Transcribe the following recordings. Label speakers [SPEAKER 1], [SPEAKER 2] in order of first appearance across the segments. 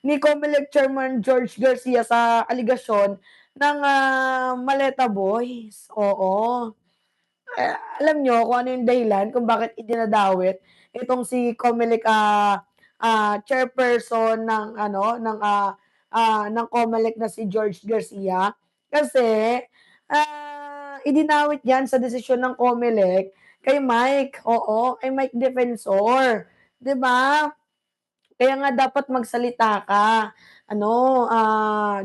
[SPEAKER 1] ni COMELEC Chairman George Garcia sa aligasyon ng, Maleta Boys, oo. Alam niyo kung ano yung dahilan kung bakit idinadawit itong si COMELEC, chairperson ng ano, ng COMELEC na si George Garcia? Kasi, idinawit 'yan sa desisyon ng COMELEC kay Mike, oo, kay Mike Defensor, 'di ba? Kaya nga dapat magsalita ka, ano,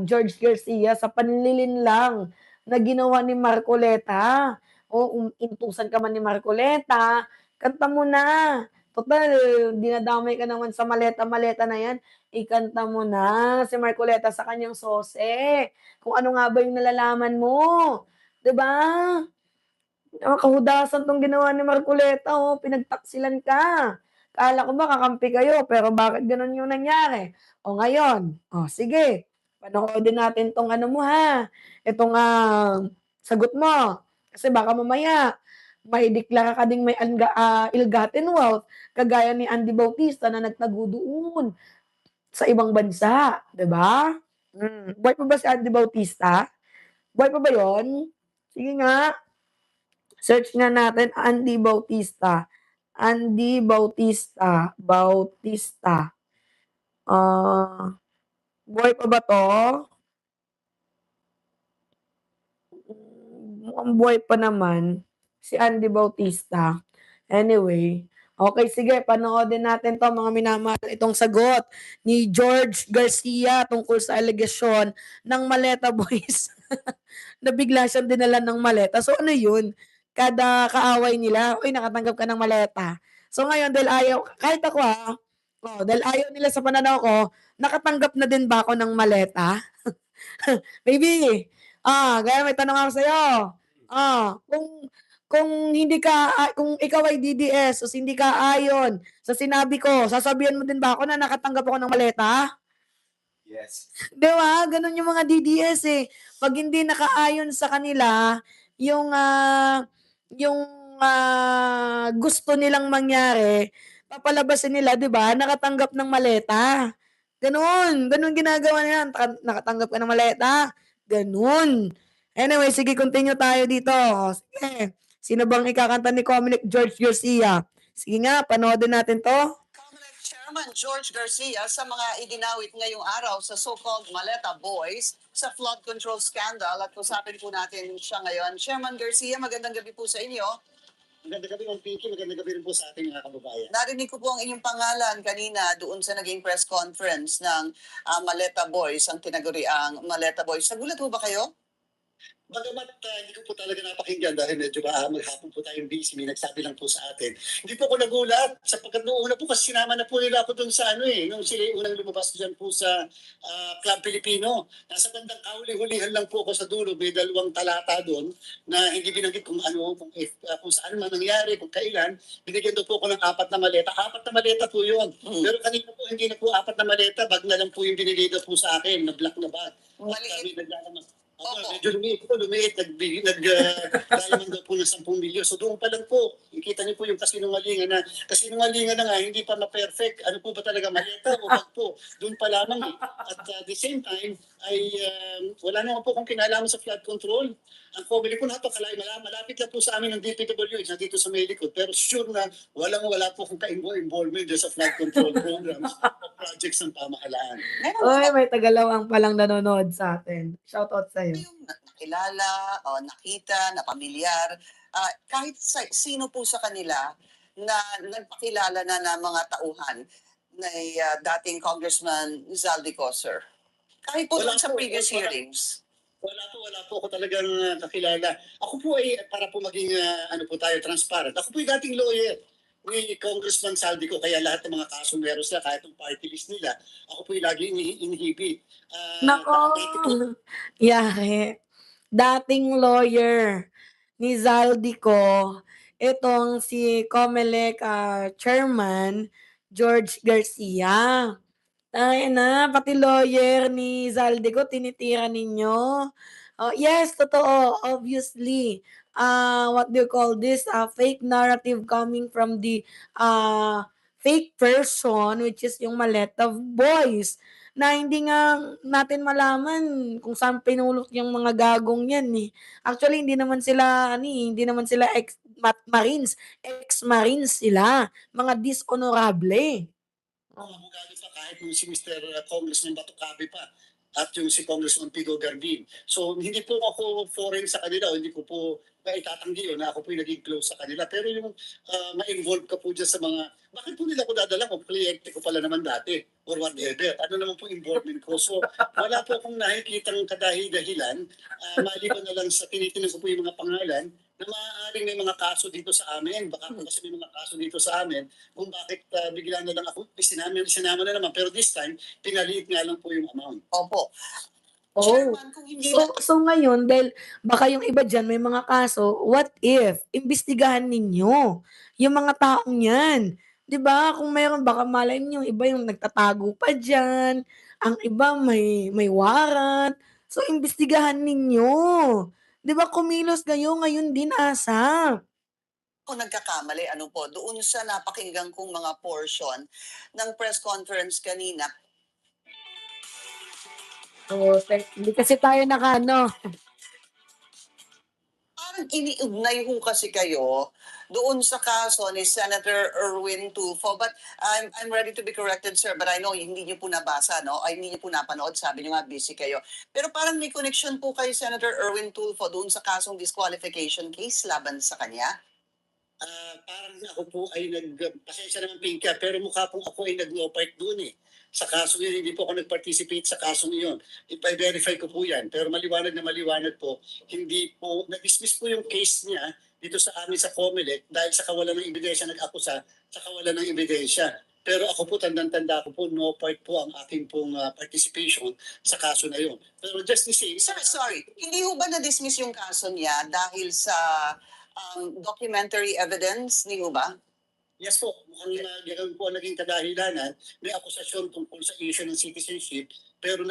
[SPEAKER 1] George Garcia, sa panlilinlang na ginawa ni Marcoleta. O kung inutusan ka man ni Marcoleta, kanta mo na. Total dinadamay ka naman sa maleta-maleta na 'yan, ikanta mo na si Marcoleta sa kanyang sose. Kung ano nga ba yung nalalaman mo, 'di ba? Kahudasan 'tong ginawa ni Marcoleta, oh, pinagtaksilan ka. Akala ko ba kakampi kayo, pero bakit gano'n yung nangyari? O ngayon, o sige, panoorin natin 'tong ano mo, ha, itong, sagot mo. Kasi baka mamaya maideklara ka ding may ill-gotten wealth kagaya ni Andy Bautista na nagtago doon sa ibang bansa, 'di ba? Buhay pa ba si Andy Bautista? Buhay pa ba 'yun? Sige nga. Search nga natin Andy Bautista. Andy Bautista, Bautista. Ah, buhay pa ba 'to? Mukhang buhay pa naman si Andy Bautista. Anyway, okay, sige, panoodin natin 'to, mga minamahal, itong sagot ni George Garcia tungkol sa alegasyon ng Maleta Boys na bigla siyang dinala ng maleta. So ano 'yun, kada kaaway nila, "Uy, nakatanggap ka ng maleta." So ngayon dahil ayaw, kahit ako, dahil ayaw nila sa pananaw ko, nakatanggap na din ba ako ng maleta? Maybe, gaya may tanong ako sa'yo, kung hindi ka kung ikaw ay DDS ta's hindi ka ayon sa sinabi ko, sasabihan mo din ba ako na nakatanggap ako ng maleta?
[SPEAKER 2] Yes.
[SPEAKER 1] 'Di ba, gano'n yung mga DDS, eh. 'Pag hindi nakaayon sa kanila yung, yung, gusto nilang mangyari, papalabasin nila, 'di ba, nakatanggap ng maleta. Gano'n, gano'n ginagawa nila, "Nakatanggap ka ng maleta?" Gano'n. Anyway, sige, continue tayo dito. O sige, sino bang ikakanta ni Comelec George Garcia? Sige nga, panoodin natin 'to.
[SPEAKER 3] COMELEC Chairman George Garcia sa mga idinawit ngayong araw sa so-called Maleta Boys sa flood control scandal at usapin po natin siya ngayon. Chairman Garcia, magandang gabi po sa inyo.
[SPEAKER 2] Magandang gabi, Ma'am Pinky. Magandang gabi rin po sa ating mga kababayan.
[SPEAKER 3] Narinig ko po ang inyong pangalan kanina doon sa naging press conference ng Maleta Boys, ang tinaguriang Maleta Boys. Nagulat po ba kayo?
[SPEAKER 2] Bagamat hindi ko po talaga napakinggan dahil medyo maghapon po tayong busy, may nagsabi lang po sa atin. Hindi po ako nagulat sapagkat noong una po kasi sinama na po nila ako doon sa nung sila yung unang lumabas dyan po sa Club Filipino. Nasa bandang kahuli-hulihan lang po ako sa dulo, may dalawang talata doon na hindi binanggit kung ano, kung saan man nangyari, kung kailan. Binigyan daw po ako ng 4 na maleta. 4 na maleta po yun. Pero kanina po hindi na po 4 na maleta, bag na lang po yung binigay daw po sa akin, na black na bag.
[SPEAKER 3] Maliit. Opo.
[SPEAKER 2] Medyo lumiit, lalaman daw po ng 10 milyon. So doon pa lang po, ikita niyo po yung kasinungalingan na nga, hindi pa ma-perfect. Ano po ba talaga, maleta o bag po? Doon pa lamang eh. At the same time, ay wala naman po kung kinalaman sa flood control. Ang COMELEC po malapit lang po sa amin ng DPWH na dito sa may likod. Pero sure na wala po kung ka-involvement sa flood control programs o projects ng pamahalaan.
[SPEAKER 3] Meron
[SPEAKER 1] Uy,
[SPEAKER 3] ba
[SPEAKER 1] may Tagalawang palang nanonood sa'tin. Shoutout sa'yo.
[SPEAKER 3] kayong nakilala o nakita na pamilyar, kahit sino po sa kanila na nagpakilala na mga tauhan ni dating Congressman Zaldico, sir? Kahit po
[SPEAKER 2] Wala
[SPEAKER 3] doon sa
[SPEAKER 2] po,
[SPEAKER 3] previous
[SPEAKER 2] wala.
[SPEAKER 3] hearings.
[SPEAKER 2] Wala po ako talagang kakilala. Ako po ay, para po maging ano po tayo, transparent. Ako po yung dating lawyer ni Congressman Saldico, kaya lahat ng mga kaso meron sila, kahit yung party list nila, ako po yung lagi inhibi.
[SPEAKER 1] Naku,
[SPEAKER 2] Dati po,
[SPEAKER 1] yari. Dating lawyer ni Zaldico, itong si COMELEC, chairman George Garcia. Na, pati lawyer ni Zaldico tinitira ninyo? Oh, yes, totoo, obviously. What do you call this? Fake narrative coming from the fake person, which is yung Maleta Boys. na hindi nga natin malaman kung saan pinulot yung mga gagong yan, eh. Actually hindi naman sila ano, eh, hindi naman sila Marines, ex-Marines sila, mga dishonorable.
[SPEAKER 2] Mga
[SPEAKER 1] Oh.
[SPEAKER 2] abogado pa kahit yung si Mr. Congressman Bato Cabe pa at yung si Congressman Pigo Garbin. So hindi po ako foreign sa kanila o hindi ko po maitatanggi yun na ako po yung naging close sa kanila. Pero yung ma-involve ka po dyan sa mga, bakit po nila ko dadala kung kliyente ko pala naman dati or whatever. Ano naman po involvement ko. So wala po akong nakikitang kadahi-dahilan. Maliban na lang sa tinitingnan ko po yung mga pangalan na maaaring may mga kaso dito sa amin. Baka po kasi may mga kaso dito sa amin kung bakit bigla na lang ako, sinama na naman. Pero this time, pinaliit nga lang po yung amount.
[SPEAKER 3] Opo.
[SPEAKER 1] Oh.
[SPEAKER 3] Chairman, kung hindi na
[SPEAKER 1] So ngayon dahil baka yung iba diyan may mga kaso, what if imbestigahan ninyo yung mga taong 'yan, 'di ba? Kung meron baka malay niyo yung iba yung nagtatago pa diyan, ang iba may warrant. So imbestigahan ninyo, 'di ba kumilos kayo ngayon din ASAP.
[SPEAKER 3] ako nagkakamali, ano po, doon sa napakinggan kong mga portion ng press conference kanina,
[SPEAKER 1] Oo, hindi kasi tayo naka-ano.
[SPEAKER 3] parang iniugnay ho kasi kayo doon sa kaso ni Senator Erwin Tulfo. But I'm ready to be corrected, sir. But I know hindi niyo po nabasa, no? Ay, hindi niyo po napanood. Sabi niyo nga, busy kayo. Pero parang may connection po kay Senator Erwin Tulfo doon sa kasong disqualification case laban sa kanya.
[SPEAKER 2] Parang ako po ay pasensya naman Pinka, pero mukha pong ako ay nag-no part doon eh. Sa kaso yun, hindi po ako nag-participate sa kasong iyon. I-verify ko po yan. Pero maliwanag na maliwanag po, hindi po, nag-dismiss po yung case niya dito sa amin sa COMELEC dahil sa kawalan ng ebidensya nag-akusa sa kawalan ng ebidensya. Pero ako po, tandang-tanda ko po, no part po ang aking pong participation sa kaso na yun. Pero just to say,
[SPEAKER 3] Sir, sorry. Hindi ho ba na-dismiss yung kaso niya dahil sa documentary evidence? Hindi ho ba?
[SPEAKER 2] yes po, mukhang ganun po ang naging kadahilanan. May akusasyon tungkol sa issue ng citizenship, pero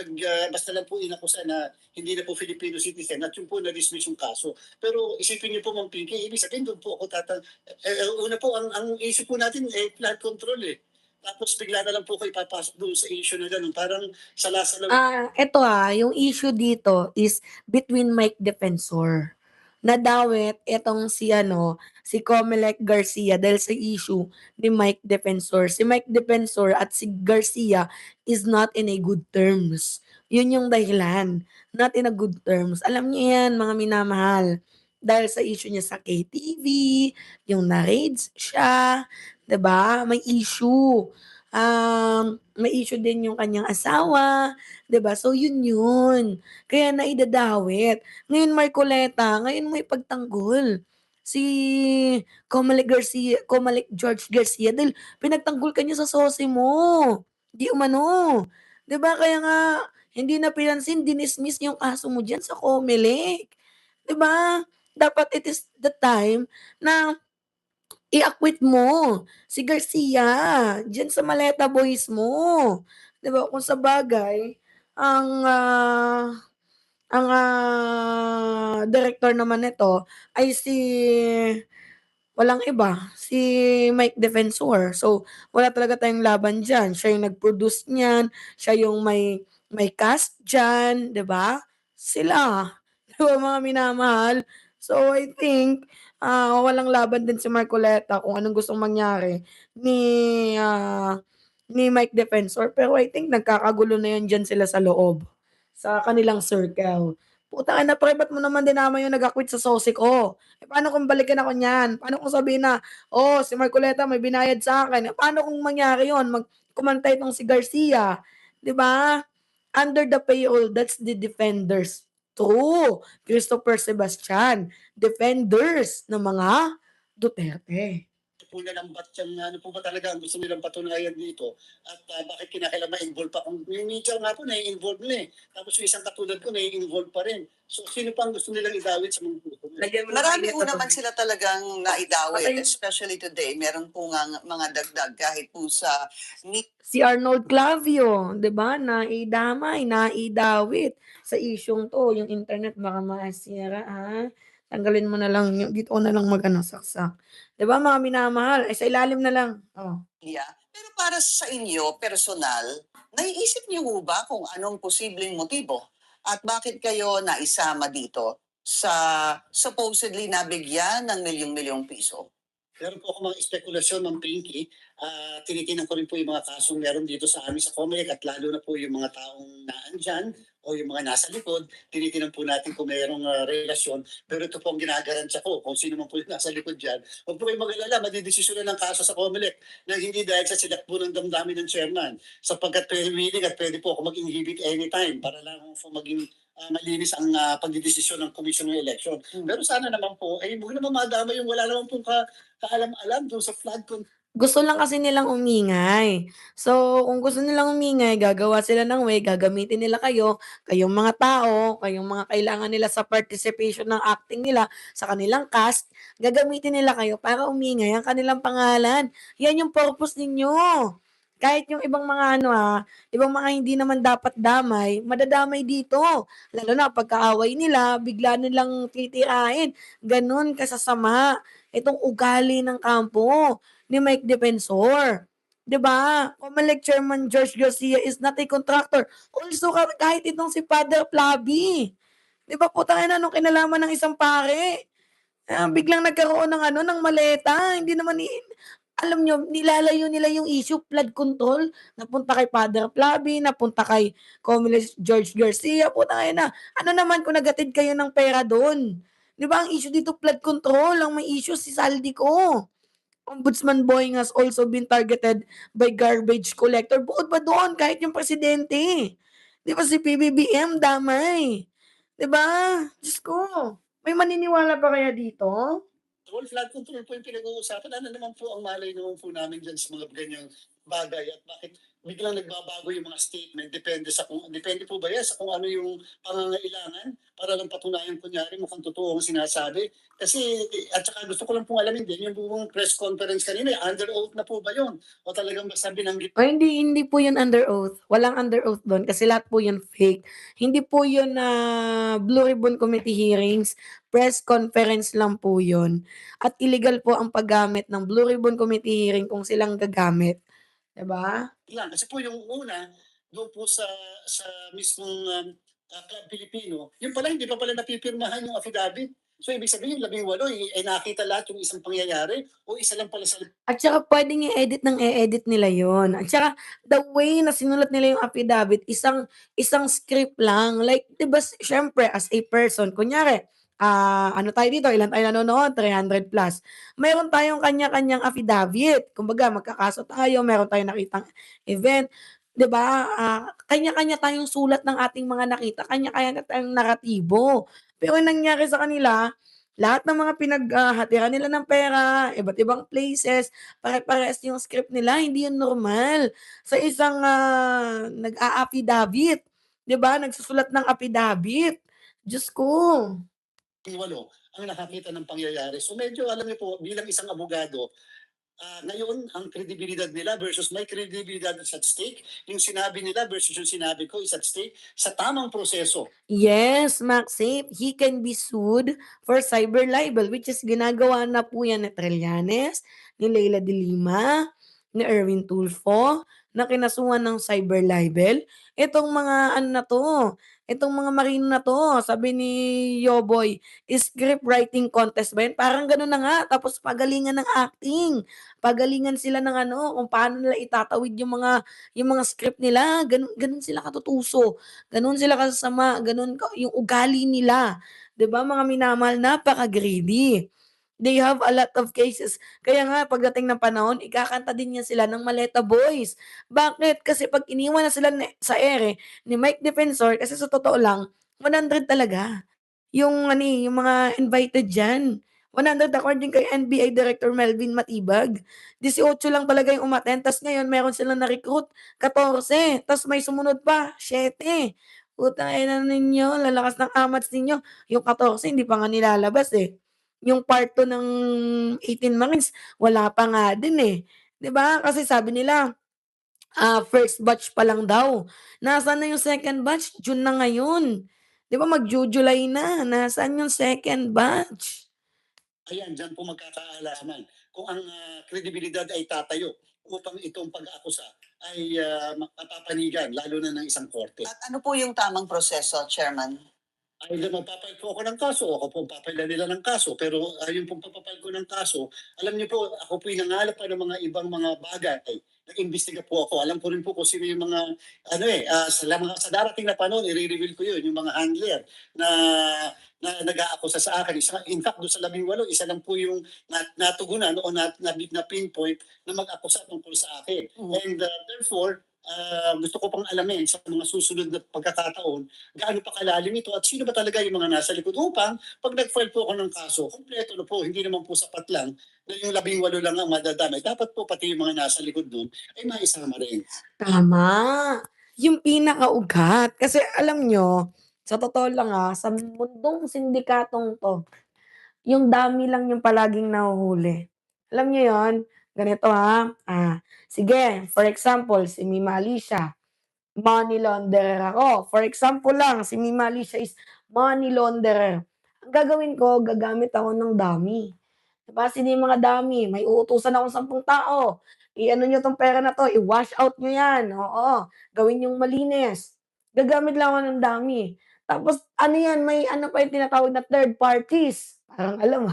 [SPEAKER 2] basta lang po inakusa na hindi na po Filipino citizen at yun po na-dismiss yung kaso. Pero isipin niyo po, Ma'am Pinky, ibig sabihin doon po ako una po, ang issue po natin flood control eh. Tapos bigla na lang po kayo papasok doon sa issue na gano'n. Parang salasa lang.
[SPEAKER 1] Eto, yung issue dito is between Mike Defensor. Nadawit itong si ano, si Comelec Garcia dahil sa issue ni Mike Defensor. Si Mike Defensor at si Garcia is not in a good terms. Yun yung dahilan, not in a good terms. Alam niyo yan mga minamahal. Dahil sa issue niya sa KTV, yung na-raids siya, 'di ba? May issue. May issue din yung kanyang asawa, 'di ba? So yun yun, kaya naidadawit. Ngayon Marcoleta, ngayon mo ipagtanggol si Comelec George Garcia dahil pinagtanggol ka niya sa sose mo, 'di umano. 'Di ba kaya nga hindi na pinansin, dinismiss yung kaso mo diyan sa Comelec, 'di ba? Dapat it is the time na i-acquit mo si Garcia diyan sa Maleta Boys mo, 'di ba? Kung sabagay ang, direktor naman nito ay si walang iba, si Mike Defensor. So, wala talaga tayong laban diyan, siya yung nag-produce niyan, siya yung may cast diyan, 'di ba? Sila, 'di ba mga minamahal? So, I think, walang laban din si Marcoleta kung anong gustong mangyari ni, ni Mike Defensor. Pero I think nagkakagulo na 'yan diyan sila sa loob, sa kanilang circle. "Putang ina pre, ba't mo naman dinama yung nag-acquit sa sose ko? Eh, paano kung balikan ako niyan? Paano kung sabihin na, 'Oh, si Marcoleta may binayad sa'kin.' Eh, paano kung mangyari yun, kumanta itong si Garcia?" 'Di ba? Under the payroll, that's the defenders. True, Christopher Sebastian, defenders ng mga Duterte.
[SPEAKER 2] Po nalambat yung ano po ba talaga ang gusto nilang patunayan dito at bakit kinakailangan ma-involve pa kung yung media nga po nai-involve na eh. Tapos yung isang katulad ko nai-involve pa rin. So sino pa ang gusto nilang idawit sa mga grupo?
[SPEAKER 1] Lagyan mo ng
[SPEAKER 3] Marami
[SPEAKER 1] mainit
[SPEAKER 3] ho
[SPEAKER 1] na
[SPEAKER 3] naman
[SPEAKER 1] tubig.
[SPEAKER 3] sila talagang naidawit,
[SPEAKER 1] Patay.
[SPEAKER 3] especially today. Meron po nga mga dagdag kahit po sa
[SPEAKER 1] Si Arnold Clavio, 'di ba, naidamay, naidawit sa isyung 'to, yung internet baka masira, tanggalin mo na lang yung dito ko na lang mag-ano, saksak. 'Di ba mga minamahal, ay sa ilalim na lang, oh.
[SPEAKER 3] media. Pero para sa inyo, personal, Naiisip niyo ho ba kung anong posibleng motibo at bakit kayo naisama dito sa supposedly nabigyan ng milyong-milyong piso?
[SPEAKER 2] Meron po ako mga espekulasyon, Ma'am Pinky. Tinitingnan ko rin po yung mga kasong meron dito sa amin sa COMELEC at lalo na po yung mga taong naandyan o yung mga nasa likod. Tinitingnan po natin kung mayroong relasyon. Pero ito po ang ginagaransya ko kung sino man po yung nasa likod dyan. Huwag po kayong mag-alala, madidesisyonan ng kaso sa COMELEC na hindi dahil sa sinakbo ng damdamin ng chairman. Sapagkat pwede willing at pwede po ako mag-inhibit anytime para lang po maging malinis ang pagdidesisyon ng Commission ng Election. Pero sana naman po, huwag naman madama yung wala naman pong kaalam-alam doon sa flood control.
[SPEAKER 1] Gusto lang kasi nilang umingay. So, kung gusto nilang umingay, gagawa sila ng way, gagamitin nila kayo, kayong mga tao, kayong mga kailangan nila sa participation ng acting nila, sa kanilang cast, gagamitin nila kayo para umingay ang kanilang pangalan. Yan yung purpose ninyo. Kahit yung ibang mga ibang mga hindi naman dapat damay, madadamay dito. Lalo na pagkaaway nila, bigla nilang titirahin. Ganun kasasama itong ugali ng kampo ni Mike Defensor. 'Di ba? Comelec Chairman George Garcia is not a contractor. Also, kahit itong si Father Flavi. 'Di ba putangina anong kinalaman ng isang pare? Biglang nagkaroon ng ng maleta. Hindi naman alam niyo, nilalayo nila yung issue, flood control. Napunta kay Father Flavi, napunta kay Comelec George Garcia. Putangina, ano naman kung naghatid kayo ng pera dun? 'Di ba ang issue dito flood control, ang may issue si Saldico. Ombudsman Boying has also been targeted by garbage collector. Bukod pa doon, kahit yung presidente. 'Di ba si PBBM damay, 'di ba? Diyos ko, may maniniwala pa kaya dito?
[SPEAKER 2] All flood control po yung pinag-uusapan. Ano naman po ang malay naman po namin dyan sa mga ganyang bagay at bakit biglang nagbabago yung mga statement depende po ba yan sa kung ano yung pangangailangan para lang patunayan kunyari mukhang totoo ang sinasabi. Kasi at saka gusto ko lang pong alamin din yung buong press conference kanina, under oath na po ba yun? O talagang basta binanggit.
[SPEAKER 1] O hindi po 'yun under oath, walang under oath do'n kasi lahat po 'yun fake. Hindi po 'yun Blue Ribbon Committee hearings, press conference lang po 'yun at illegal po ang paggamit ng Blue Ribbon Committee hearing kung silang gagamit, 'di ba?
[SPEAKER 2] Lang. Kasi po yung una, doon po sa mismong Club Pilipino, yung pala hindi pa pala napipirmahan yung affidavit. So ibig sabihin, 18 nakita lahat yung isang pangyayari o isa lang pala sa.
[SPEAKER 1] At saka puwedeng i-edit ng i-edit nila 'yun at saka the way na sinulat nila yung affidavit isang isang script lang like 'di ba siyempre as a person kunyari, ano tayo dito, ilan tayo nanonood, 300 plus. Meron tayong kanya-kanyang affidavit, kumbaga magkakaso tayo, meron tayong nakitang event, 'di ba, kanya-kanya tayong sulat ng ating mga nakita, kanya-kanya tayong naratibo. Pero ang nangyari sa kanila, lahat ng mga hatiran nila ng pera, iba't ibang places, pare-parehas yung script nila, hindi yun normal. Sa isang, nag-a-affidavit, 'di ba, nagsusulat ng affidavit, Diyos ko.
[SPEAKER 2] 18 ang nakakita ng pangyayari. So medyo alam niyo po, bilang isang abogado, ngayon ang kredibilidad nila versus my credibility is at stake. Yung sinabi nila versus yung sinabi ko is at stake sa tamang proseso.
[SPEAKER 1] Yes, Maxip, he can be sued for cyber libel which is ginagawa na po yan ni Trillanes, ni Leila de Lima, ni Erwin Tulfo, na kinasuhan ng cyber libel. Itong mga ano na 'to, itong mga marino na 'to, sabi ni Yoboy, script writing contest ba 'yan? Parang gano'n na nga, tapos pagalingan ng acting. Pagalingan sila ng kung paano nila itatawid yung mga script nila, gano'n gano'n sila katutuso. Gano'n sila kasasama, gano'n yung ugali nila, 'di ba mga minamahal, napaka-greedy. They have a lot of cases. Kaya nga pagdating ng panahon ikakanta din niyan sila ng Maleta Boys. Bakit? Kasi 'pag iniwan na sila sa ere ni Mike Defensor kasi sa totoo lang 100 talaga yung yung mga invited diyan. 100 according kay NBI Director Melvin Matibag. 18 lang talaga yung umattend ta's ngayon meron silang na-recruit 14 ta's may sumunod pa 7. Putang ina ninyo, lalakas ng amats ninyo. Yung 14 hindi pa nga nilalabas, eh. Yung part 2 ng 18 Marines wala pa nga din, eh. 'Di ba? Kasi sabi nila, first batch pa lang daw. Nasaan na yung second batch? June na ngayon. 'Di ba magju-July na, nasaan yung second batch?
[SPEAKER 2] Ayan, diyan po magkakaalaman kung ang kredibilidad ay tatayo upang itong pag-aakusa ay mapapanigan, lalo na ng isang korte.
[SPEAKER 3] At ano po yung tamang proseso, Chairman?
[SPEAKER 2] Either magpapail po ako ng kaso o ako po papailan nila ng kaso. Pero yung pong pagpapail ko ng kaso, alam niyo po, ako po nangalap pa ng mga ibang mga bagay. Nag-imbestiga po ako. Alam ko rin po kung sino yung mga, sa darating na panahon, i-reveal ko yun, yung mga handler na nag-aakusa sa akin. In fact, doon sa 18, isa lang po yung natugunan o na pinpoint na mag-akusa tungkol sa akin. And therefore, gusto ko pang alamin sa mga susunod na pagkakataon gaano pa kalalim ito at sino ba talaga yung mga nasa likod upang pag nag-file po ako ng kaso, kompleto na po, hindi naman po sapat lang na yung 18 lang ang madadamay. Dapat po pati yung mga nasa likod doon ay maisama rin.
[SPEAKER 1] Tama, yung pinakaugat. Kasi alam niyo, sa totoo lang, sa mundong sindikatong 'to, yung dami lang yung palaging nahuhuli. Alam niyo yon. Ganito, sige, for example, si Mima Alicia, money launderer ako. For example lang, si Mima Alicia is money launderer. Ang gagawin ko, gagamit ako ng dummy. 'Di ba, sino yung mga dummy? May uutusan akong 10 tao. I-ano niyo 'tong pera na 'to, i-wash out niyo 'yan, oo. Gawin niyong malinis. Gagamit lang ako ng dummy. Tapos ano 'yan, may ano pa yung tinatawag na third parties. Parang alam,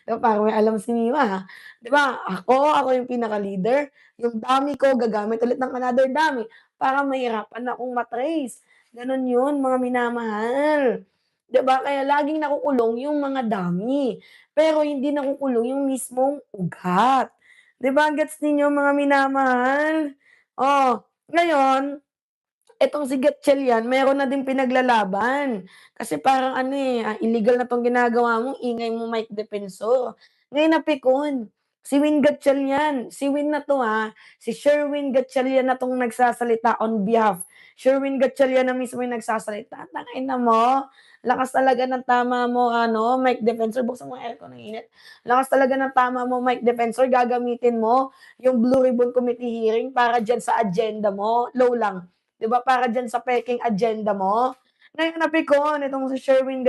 [SPEAKER 1] 'di ba, parang may alam si Mima, 'Di ba, ako yung pinaka-leader, yung dummy ko gagamit ulit ng another dummy para mahirapan akong ma-trace. Gano'n 'yun, mga minamahal. 'Di ba, kaya laging nakukulong yung mga dummy. Pero hindi nakukulong yung mismong ugat. 'Di ba, gets ninyo mga minamahal? Oh, ngayon, etong si Gatchalian meron na din pinaglalaban. Kasi parang ano, illegal na 'tong ginagawa mo, ingay mo mic defensor. Ngayon napikon, si Win Gatchalian, si Win na 'to, si Sherwin Gatchalian na 'tong nagsasalita on behalf. Sherwin Gatchalian na mismo yung nagsasalita. Tangina mo, lakas talaga ng tama mo ano, mic defensor. Buksan mo ang aircon, ang init. Lakas talaga ng tama mo, mic defensor. Gagamitin mo yung Blue Ribbon Committee hearing para diyan sa agenda mo. Low lang. 'Di ba, para diyan sa pekeng agenda mo. Ngayon napikon itong si Sherwin